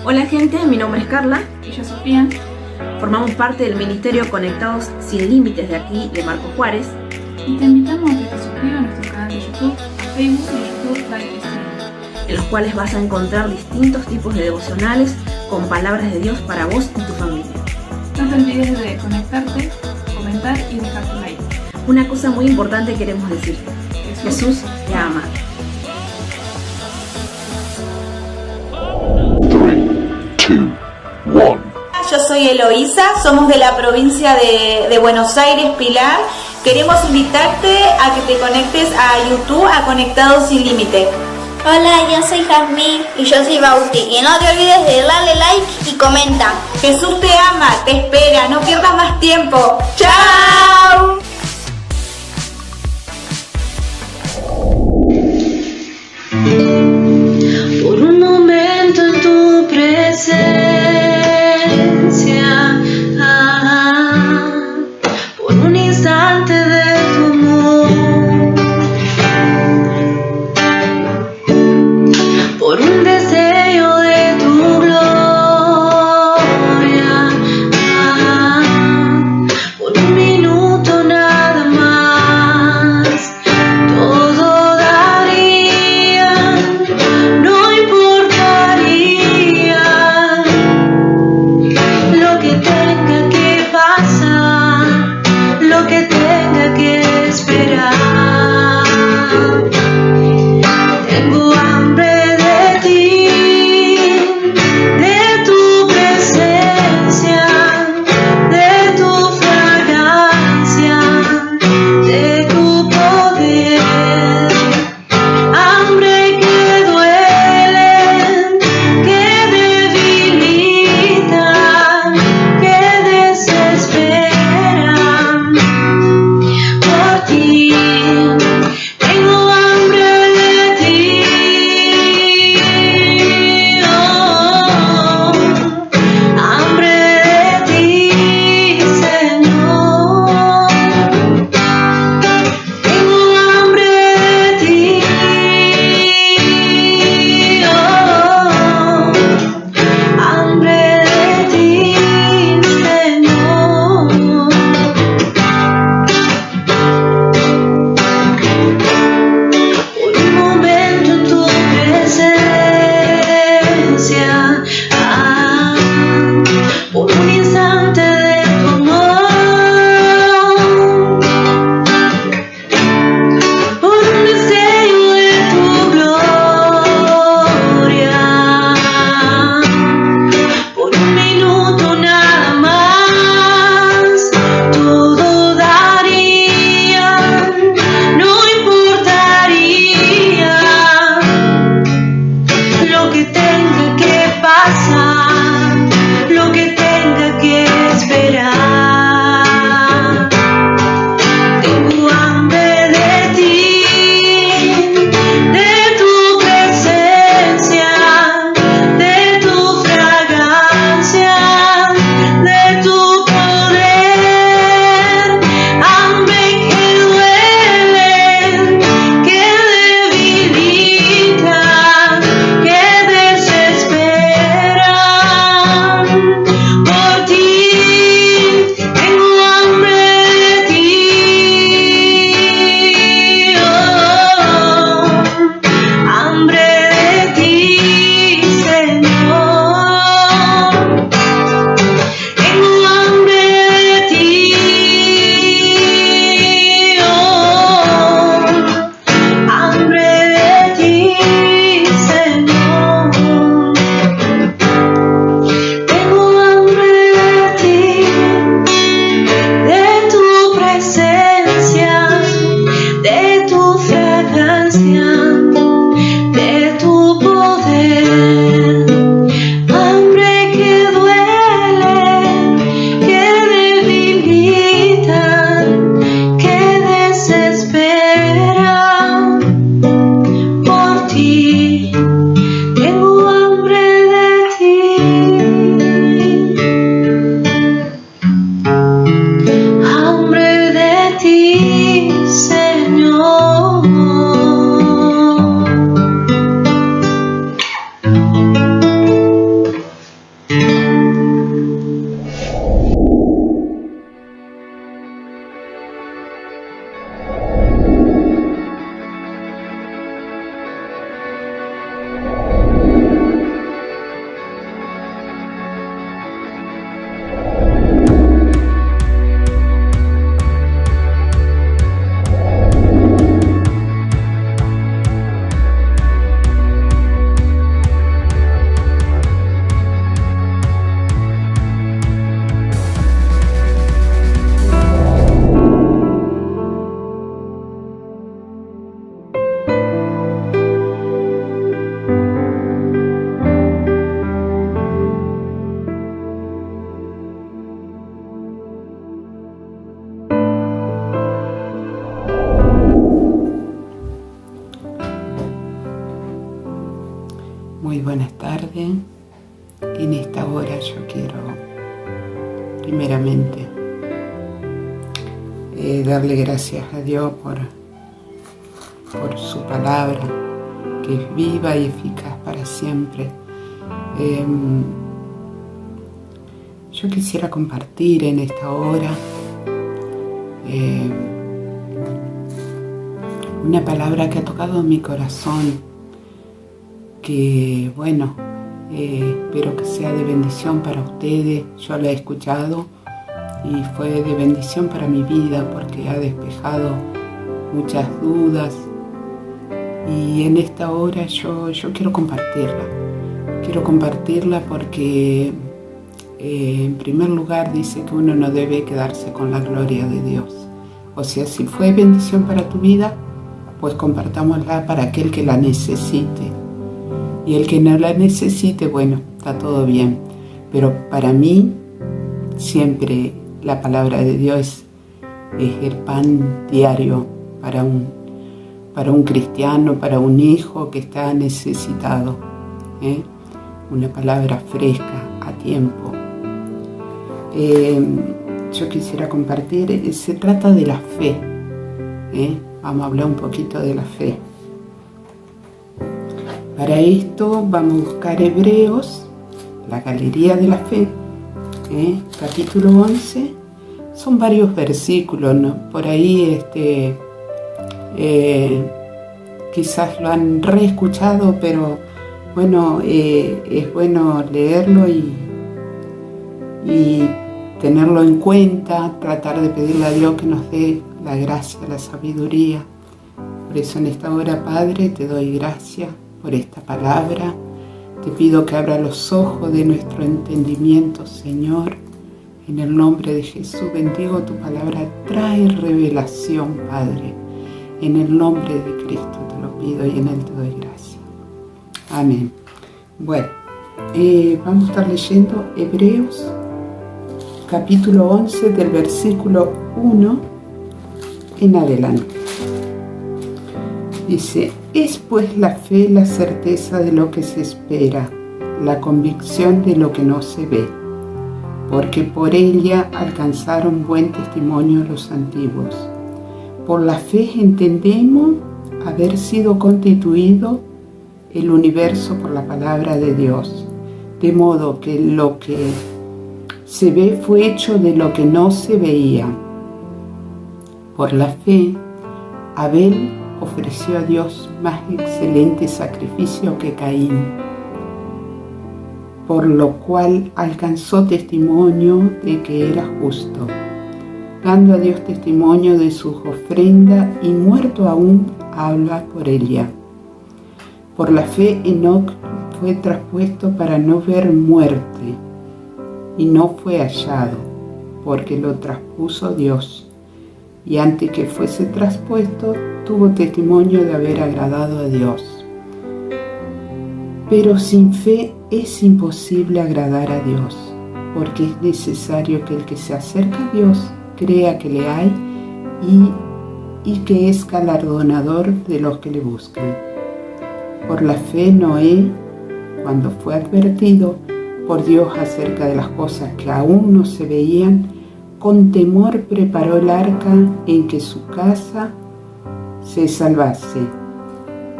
Hola gente, mi nombre es Carla. Y yo, Sofía. Formamos parte del Ministerio Conectados Sin Límites de aquí, de Marcos Juárez. Y te invitamos a que te suscribas a nuestro canal de YouTube, a Facebook y YouTube Live Stream, En los cuales vas a encontrar distintos tipos de devocionales con palabras de Dios para vos y tu familia. No te olvides de conectarte, comentar y dejar tu like. Una cosa muy importante queremos decir: Jesús te ama. 3, 2, 1. Yo soy Eloísa, somos de la provincia de Buenos Aires, Pilar. Queremos invitarte a que te conectes a YouTube, a Conectados Sin Límite. Hola, yo soy Jazmín. Y yo soy Bauti. Y no te olvides de darle like y comenta. Jesús te ama, te espera, no pierdas más tiempo. ¡Chao! Por un momento en tu presencia, por un instante de tu amor, por un deseo de tu gloria, por un minuto nada Muy buenas tardes. En esta hora yo quiero primeramente darle gracias a Dios por su palabra, que es viva y eficaz para siempre. Yo quisiera compartir en esta hora una palabra que ha tocado mi corazón, que espero que sea de bendición para ustedes. Yo la he escuchado y fue de bendición para mi vida porque ha despejado muchas dudas, y en esta hora yo quiero compartirla porque en primer lugar dice que uno no debe quedarse con la gloria de Dios. O sea, si fue bendición para tu vida, pues compartámosla para aquel que la necesite. Y el que no la necesite, bueno, está todo bien. Pero para mí, siempre la palabra de Dios es el pan diario para un cristiano, para un hijo que está necesitado. Una palabra fresca, a tiempo. Yo quisiera compartir, se trata de la fe. Vamos a hablar un poquito de la fe. Para esto vamos a buscar Hebreos, la galería de la fe, capítulo 11. Son varios versículos, ¿no? Por ahí quizás lo han reescuchado, pero bueno, es bueno leerlo y tenerlo en cuenta, tratar de pedirle a Dios que nos dé la gracia, la sabiduría. Por eso en esta hora, Padre, te doy gracias por esta palabra. Te pido que abra los ojos de nuestro entendimiento, Señor. En el nombre de Jesús bendigo tu palabra, trae revelación, Padre. En el nombre de Cristo te lo pido y en Él te doy gracias. Amén. Bueno, vamos a estar leyendo Hebreos, capítulo 11, del versículo 1 en adelante. Dice: es pues la fe la certeza de lo que se espera, la convicción de lo que no se ve, porque por ella alcanzaron buen testimonio los antiguos. Por la fe entendemos haber sido constituido el universo por la palabra de Dios, de modo que lo que se ve fue hecho de lo que no se veía. Por la fe, Abel ofreció a Dios más excelente sacrificio que Caín, por lo cual alcanzó testimonio de que era justo, dando a Dios testimonio de sus ofrendas, y muerto aún habla por ella. Por la fe Enoc fue traspuesto para no ver muerte, y no fue hallado, porque lo traspuso Dios, y antes que fuese traspuesto, tuvo testimonio de haber agradado a Dios. Pero sin fe es imposible agradar a Dios, porque es necesario que el que se acerca a Dios crea que le hay y que es galardonador de los que le buscan. Por la fe Noé, cuando fue advertido por Dios acerca de las cosas que aún no se veían, con temor preparó el arca en que su casa se salvase,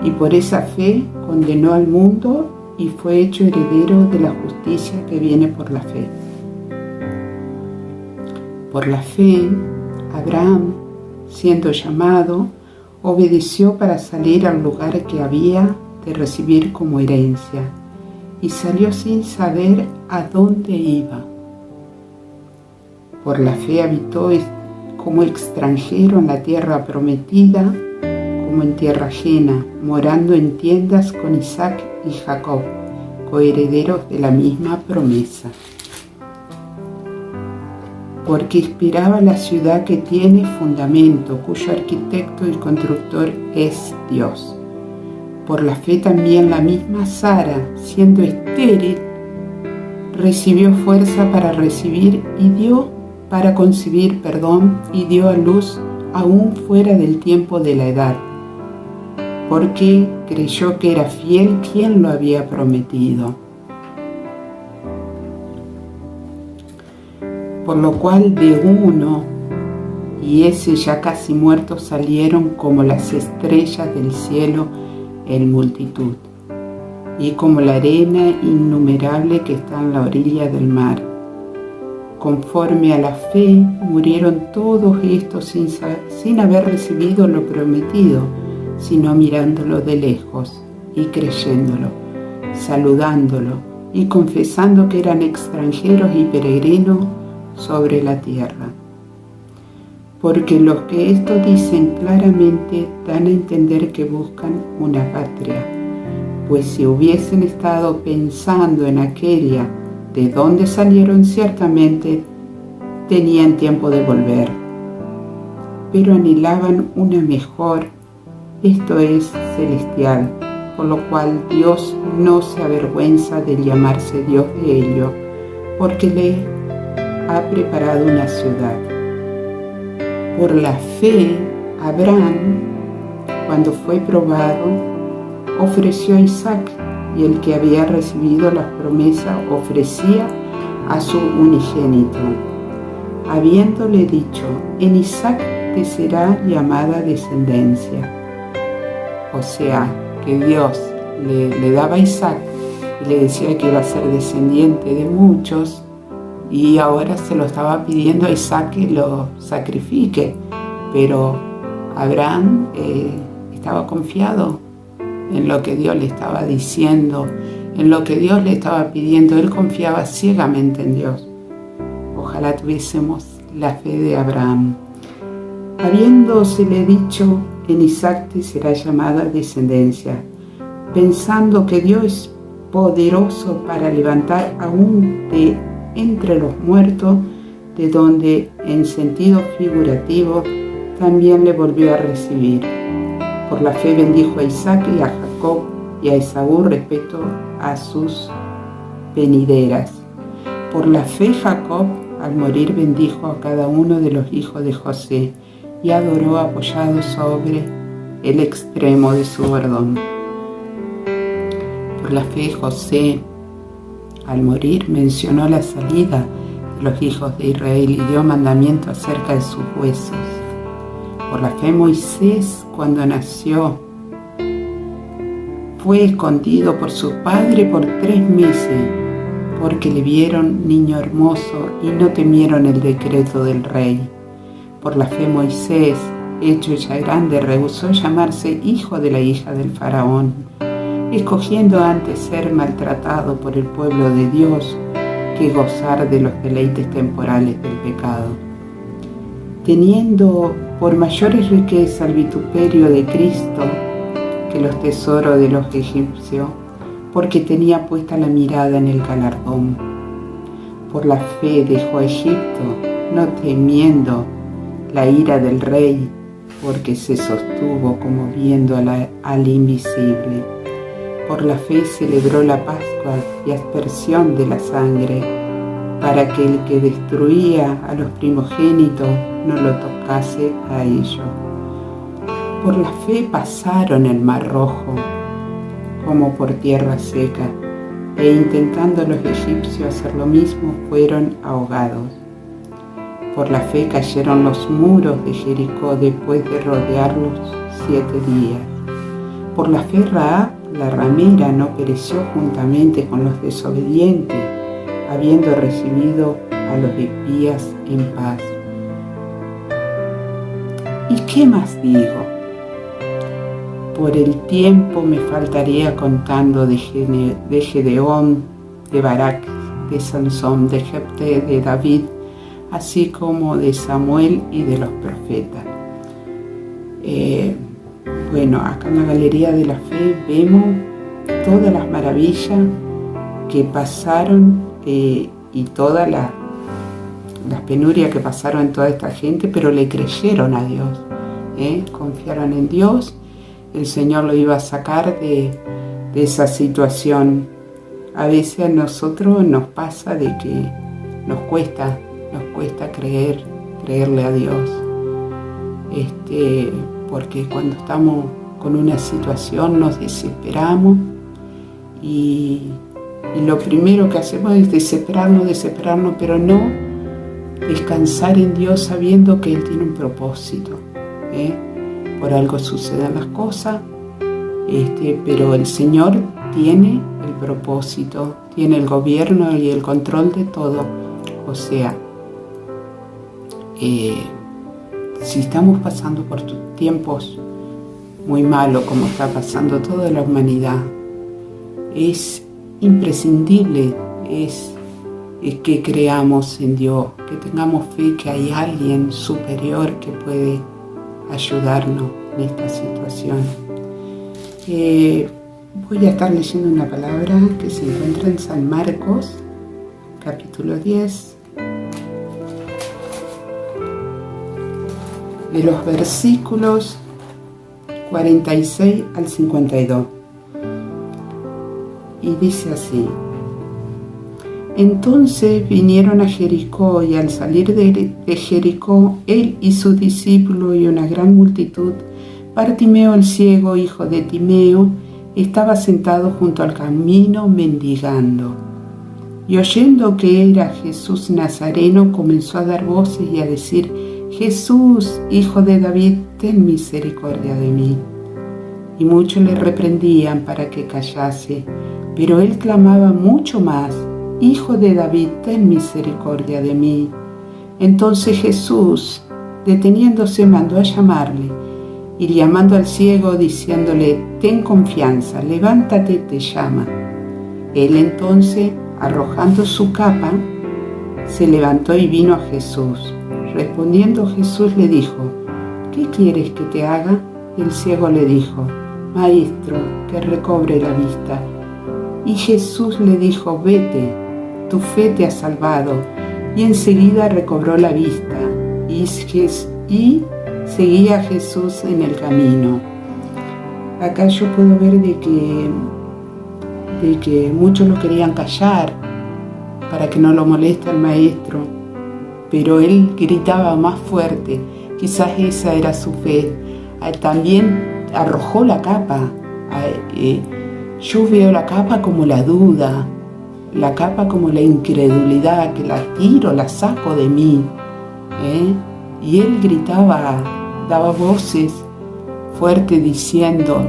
y por esa fe condenó al mundo y fue hecho heredero de la justicia que viene por la fe. Por la fe, Abraham, siendo llamado, obedeció para salir al lugar que había de recibir como herencia, y salió sin saber a dónde iba. Por la fe habitó como extranjero en la tierra prometida, como en tierra ajena, morando en tiendas con Isaac y Jacob, coherederos de la misma promesa. Porque inspiraba la ciudad que tiene fundamento, cuyo arquitecto y constructor es Dios. Por la fe también la misma Sara, siendo estéril, recibió fuerza para concebir, y dio a luz aún fuera del tiempo de la edad. porque creyó que era fiel quien lo había prometido. Por lo cual de uno, y ese ya casi muerto, salieron como las estrellas del cielo en multitud, y como la arena innumerable que está en la orilla del mar. Conforme a la fe, murieron todos estos sin haber recibido lo prometido, sino mirándolo de lejos y creyéndolo, saludándolo y confesando que eran extranjeros y peregrinos sobre la tierra. Porque los que esto dicen claramente dan a entender que buscan una patria, pues si hubiesen estado pensando en aquella de donde salieron, ciertamente tenían tiempo de volver, pero anhelaban una mejor, esto es, celestial, por lo cual Dios no se avergüenza de llamarse Dios de ellos, porque le ha preparado una ciudad. Por la fe, Abraham, cuando fue probado, ofreció a Isaac, y el que había recibido las promesas ofrecía a su unigénito, habiéndole dicho: en Isaac te será llamada descendencia. O sea, que Dios le daba a Isaac y le decía que iba a ser descendiente de muchos, y ahora se lo estaba pidiendo a Isaac que lo sacrifique, pero Abraham estaba confiado en lo que Dios le estaba diciendo, en lo que Dios le estaba pidiendo. Él confiaba ciegamente en Dios. Ojalá tuviésemos la fe de Abraham. Habiéndosele dicho: en Isaac te será llamada descendencia, pensando que Dios es poderoso para levantar aún de entre los muertos, de donde en sentido figurativo también le volvió a recibir. Por la fe bendijo a Isaac y a Jacob y a Esaú respecto a sus venideras. Por la fe Jacob, al morir, bendijo a cada uno de los hijos de José y adoró apoyado sobre el extremo de su bordón. Por la fe José, al morir, mencionó la salida de los hijos de Israel y dio mandamiento acerca de sus huesos. Por la fe Moisés, cuando nació, fue escondido por su padre por 3 meses, porque le vieron niño hermoso y no temieron el decreto del rey. Por la fe Moisés, hecho ya grande, rehusó llamarse hijo de la hija del faraón, escogiendo antes ser maltratado por el pueblo de Dios que gozar de los deleites temporales del pecado. Teniendo por mayores riquezas el vituperio de Cristo que los tesoros de los egipcios, porque tenía puesta la mirada en el galardón. Por la fe dejó a Egipto, no temiendo la ira del rey, porque se sostuvo como viendo al invisible. Por la fe celebró la Pascua y aspersión de la sangre, para que el que destruía a los primogénitos no lo tocase a ellos. Por la fe pasaron el Mar Rojo como por tierra seca, e intentando los egipcios hacer lo mismo, fueron ahogados. Por la fe cayeron los muros de Jericó después de rodearlos 7 días. Por la fe Rahab, la ramera, no pereció juntamente con los desobedientes, habiendo recibido a los espías en paz. ¿Y qué más digo? Por el tiempo me faltaría contando de Gedeón, de Barak, de Sansón, de Jefté, de David, así como de Samuel y de los profetas. Bueno, acá en la Galería de la Fe vemos todas las maravillas que pasaron y todas las penurias que pasaron en toda esta gente, pero le creyeron a Dios, confiaron en Dios. El Señor lo iba a sacar de esa situación. A veces a nosotros nos pasa de que nos cuesta creerle a Dios, porque cuando estamos con una situación, nos desesperamos y lo primero que hacemos es desesperarnos, pero no descansar en Dios sabiendo que Él tiene un propósito. Por algo suceden las cosas, pero el Señor tiene el propósito, tiene el gobierno y el control de todo. O sea, si estamos pasando por tiempos muy malos, como está pasando toda la humanidad, es imprescindible que creamos en Dios, que tengamos fe que hay alguien superior que puede ayudarnos en esta situación. Voy a estar leyendo una palabra que se encuentra en San Marcos, capítulo 10, de los versículos 46 al 52. Y dice así: Entonces vinieron a Jericó, y al salir de Jericó, él y sus discípulos y una gran multitud, Bartimeo el ciego, hijo de Timeo, estaba sentado junto al camino mendigando. Y oyendo que era Jesús Nazareno, comenzó a dar voces y a decir: Jesús, hijo de David, ten misericordia de mí. Y muchos le reprendían para que callase, pero él clamaba mucho más: Hijo de David, ten misericordia de mí. Entonces Jesús, deteniéndose, mandó a llamarle, y llamando al ciego, diciéndole: Ten confianza, levántate, te llama. Él entonces, arrojando su capa, se levantó y vino a Jesús. Respondiendo Jesús le dijo: ¿Qué quieres que te haga? Y el ciego le dijo: Maestro, que recobre la vista. Y Jesús le dijo: Vete, tu fe te ha salvado. Y enseguida recobró la vista y seguía a Jesús en el camino. Acá yo puedo ver de que muchos lo querían callar para que no lo moleste al maestro, pero él gritaba más fuerte. Quizás esa era su fe. También arrojó la capa. Yo veo la capa como la duda, la capa como la incredulidad, que la tiro, la saco de mí. Y él gritaba, daba voces fuertes diciendo: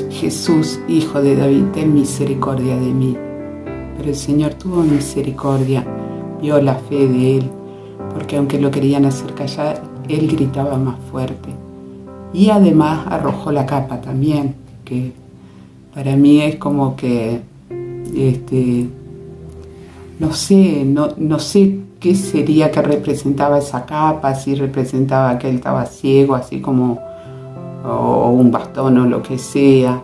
Jesús, hijo de David, ten misericordia de mí. Pero el Señor tuvo misericordia, vio la fe de él, porque aunque lo querían hacer callar, él gritaba más fuerte. Y además arrojó la capa también, que para mí es como que, no sé qué sería que representaba esa capa, si representaba que él estaba ciego, así como, o un bastón o lo que sea,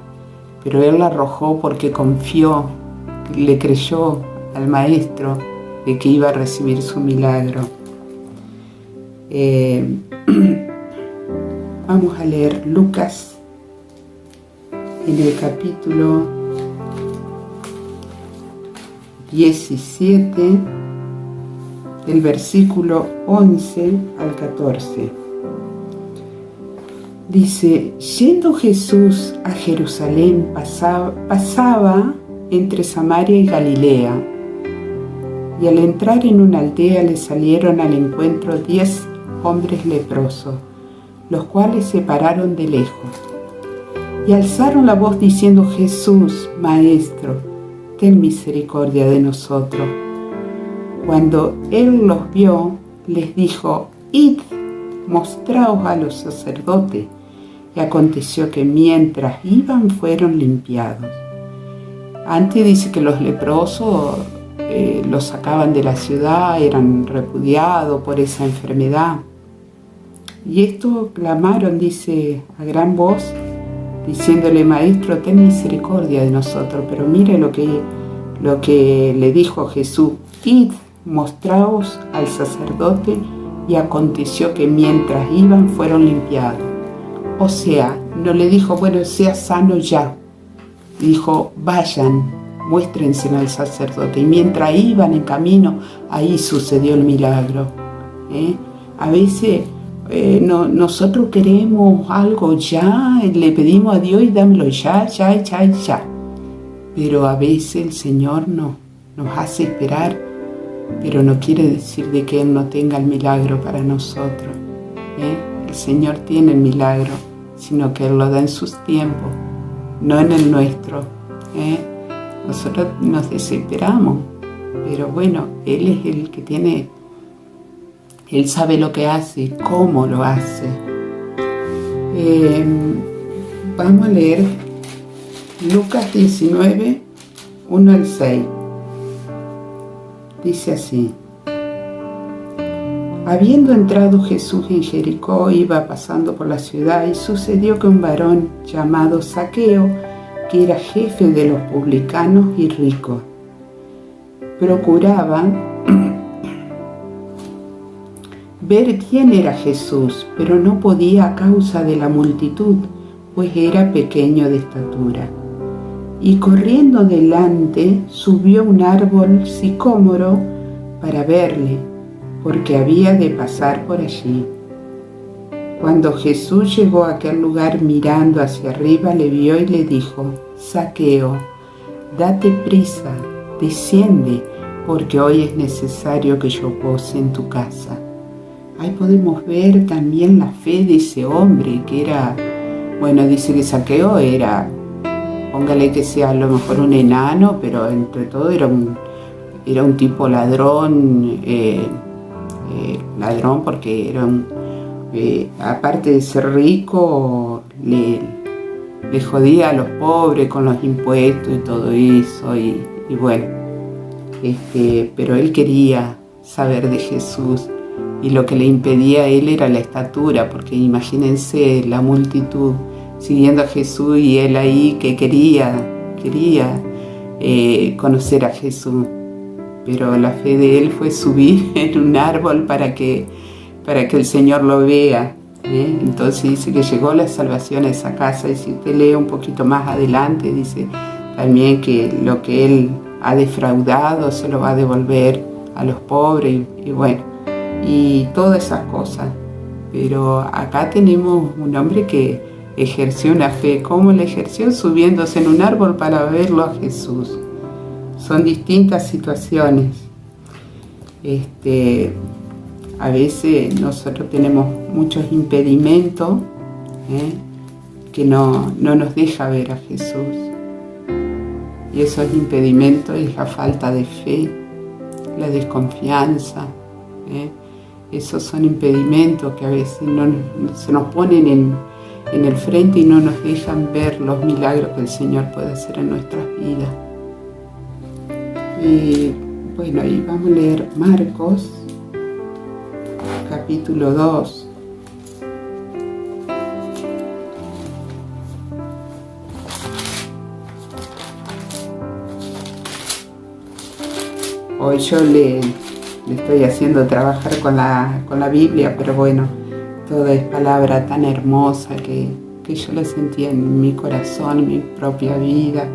pero él la arrojó porque confió, le creyó al maestro de que iba a recibir su milagro. Vamos a leer Lucas en el capítulo 17, del versículo 11 al 14. Dice: Yendo Jesús a Jerusalén, pasaba entre Samaria y Galilea, y al entrar en una aldea le salieron al encuentro 10 hombres leprosos, los cuales se pararon de lejos y alzaron la voz diciendo: Jesús, Maestro, ten misericordia de nosotros. Cuando él los vio, les dijo: Id, mostraos a los sacerdotes. Y aconteció que mientras iban fueron limpiados. Antes dice que los leprosos los sacaban de la ciudad, eran repudiados por esa enfermedad. Y esto clamaron, dice, a gran voz, diciéndole: Maestro, ten misericordia de nosotros. Pero mire lo que le dijo Jesús: Id, mostraos al sacerdote. Y aconteció que mientras iban fueron limpiados. O sea, no le dijo: bueno, sea sano ya. Dijo: vayan, muéstrense al sacerdote. Y mientras iban en camino, ahí sucedió el milagro. A veces nosotros queremos algo ya, le pedimos a Dios y dámelo ya. Pero a veces el Señor nos hace esperar, pero no quiere decir de que Él no tenga el milagro para nosotros. El Señor tiene el milagro, sino que Él lo da en sus tiempos, no en el nuestro. Nosotros nos desesperamos, pero bueno, Él es el que tiene, Él sabe lo que hace y cómo lo hace. Vamos a leer Lucas 19, 1 al 6. Dice así: Habiendo entrado Jesús en Jericó, iba pasando por la ciudad, y sucedió que un varón llamado Zaqueo, que era jefe de los publicanos y rico, procuraba ver quién era Jesús, pero no podía a causa de la multitud, pues era pequeño de estatura. Y corriendo delante, subió un árbol sicómoro para verle, porque había de pasar por allí. Cuando Jesús llegó a aquel lugar, mirando hacia arriba, le vio y le dijo: Zaqueo, date prisa, desciende, porque hoy es necesario que yo pose en tu casa. Ahí podemos ver también la fe de ese hombre, que era, bueno, dice que Zaqueo era, póngale que sea a lo mejor un enano, pero entre todo era un tipo ladrón, ladrón porque era aparte de ser rico, le jodía a los pobres con los impuestos y todo eso, y bueno, pero él quería saber de Jesús, y lo que le impedía a él era la estatura, porque imagínense la multitud siguiendo a Jesús y él ahí que quería conocer a Jesús. Pero la fe de él fue subir en un árbol para que el Señor lo vea. Entonces dice que llegó la salvación a esa casa, y si usted lee un poquito más adelante, dice también que lo que él ha defraudado se lo va a devolver a los pobres, y bueno, y todas esas cosas. Pero acá tenemos un hombre que ejerció una fe. ¿Cómo la ejerció? Subiéndose en un árbol para verlo a Jesús. Son distintas situaciones. A veces nosotros tenemos muchos impedimentos que no nos deja ver a Jesús. Y esos impedimentos es la falta de fe, la desconfianza. Esos son impedimentos que a veces se nos ponen en el frente y no nos dejan ver los milagros que el Señor puede hacer en nuestras vidas. Y bueno, ahí vamos a leer Marcos, capítulo 2. Hoy yo le estoy haciendo trabajar con la Biblia, pero bueno, toda es palabra tan hermosa que yo la sentí en mi corazón, en mi propia vida.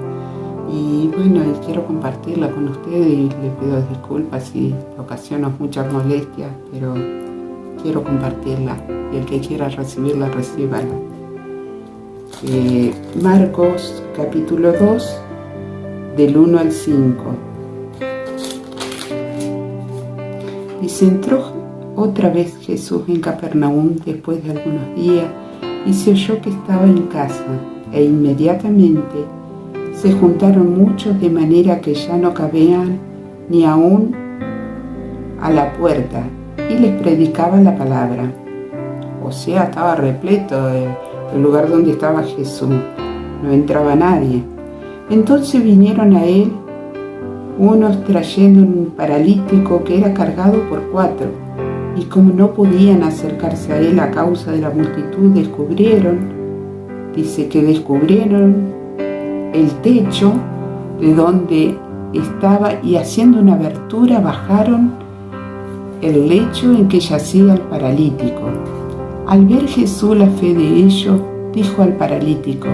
Y bueno, quiero compartirla con ustedes, y les pido disculpas si ocasiono muchas molestias, pero quiero compartirla, y el que quiera recibirla, recíbala. Marcos capítulo 2, del 1 al 5. Dice: entró otra vez Jesús en Capernaum después de algunos días, y se oyó que estaba en casa, e inmediatamente se juntaron muchos, de manera que ya no cabían ni aún a la puerta, y les predicaba la palabra. O sea, estaba repleto el lugar donde estaba Jesús, no entraba nadie. Entonces vinieron a él unos trayendo un paralítico que era cargado por 4, y como no podían acercarse a él a causa de la multitud, descubrieron el techo de donde estaba, y haciendo una abertura bajaron el lecho en que yacía el paralítico. Al ver Jesús la fe de ellos, dijo al paralítico: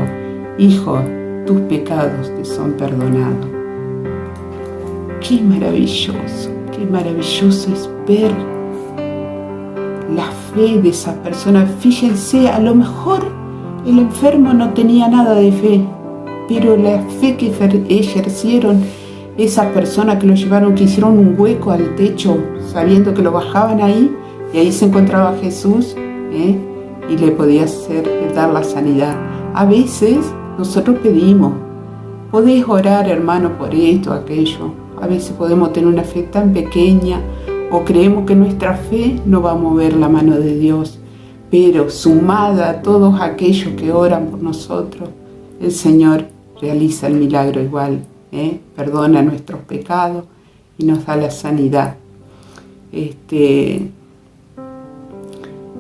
hijo, tus pecados te son perdonados. Qué maravilloso es ver la fe de esa persona. Fíjense, a lo mejor el enfermo no tenía nada de fe, pero la fe que ejercieron esas personas que lo llevaron, que hicieron un hueco al techo sabiendo que lo bajaban ahí y ahí se encontraba Jesús, y le podía dar la sanidad. A veces nosotros pedimos, podés orar, hermano, por esto, aquello. A veces podemos tener una fe tan pequeña o creemos que nuestra fe no va a mover la mano de Dios, pero sumada a todos aquellos que oran por nosotros, el Señor realiza el milagro igual, perdona nuestros pecados y nos da la sanidad. Yo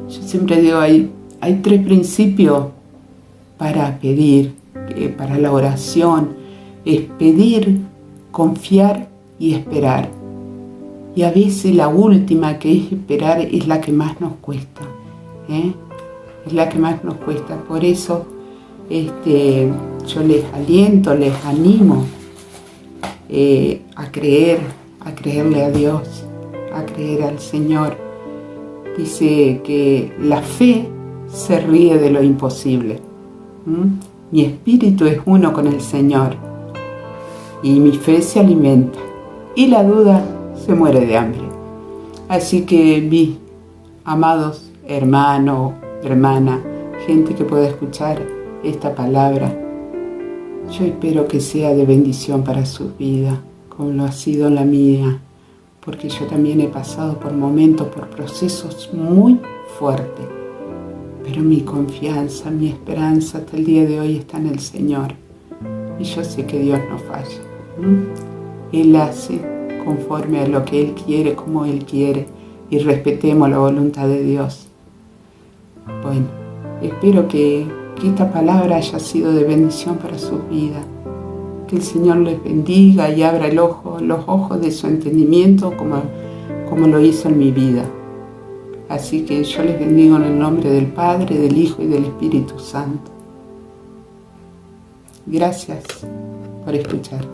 siempre digo, hay 3 principios para pedir, para la oración: es pedir, confiar y esperar. Y a veces la última, que es esperar, es la que más nos cuesta, es la que más nos cuesta. Por eso yo les aliento, les animo a creerle a Dios, a creer al Señor. Dice que la fe se ríe de lo imposible. Mi espíritu es uno con el Señor y mi fe se alimenta y la duda se muere de hambre. Así que mis amados hermanos, hermana, gente que pueda escuchar esta palabra, yo espero que sea de bendición para su vida, como lo ha sido la mía, porque yo también he pasado por momentos, por procesos muy fuertes, pero mi confianza, mi esperanza hasta el día de hoy está en el Señor, y yo sé que Dios no falla. Él hace conforme a lo que Él quiere, como Él quiere, y respetemos la voluntad de Dios. Bueno, espero que esta palabra haya sido de bendición para su vida. Que el Señor les bendiga y abra los ojos de su entendimiento como lo hizo en mi vida. Así que yo les bendigo en el nombre del Padre, del Hijo y del Espíritu Santo. Gracias por escuchar.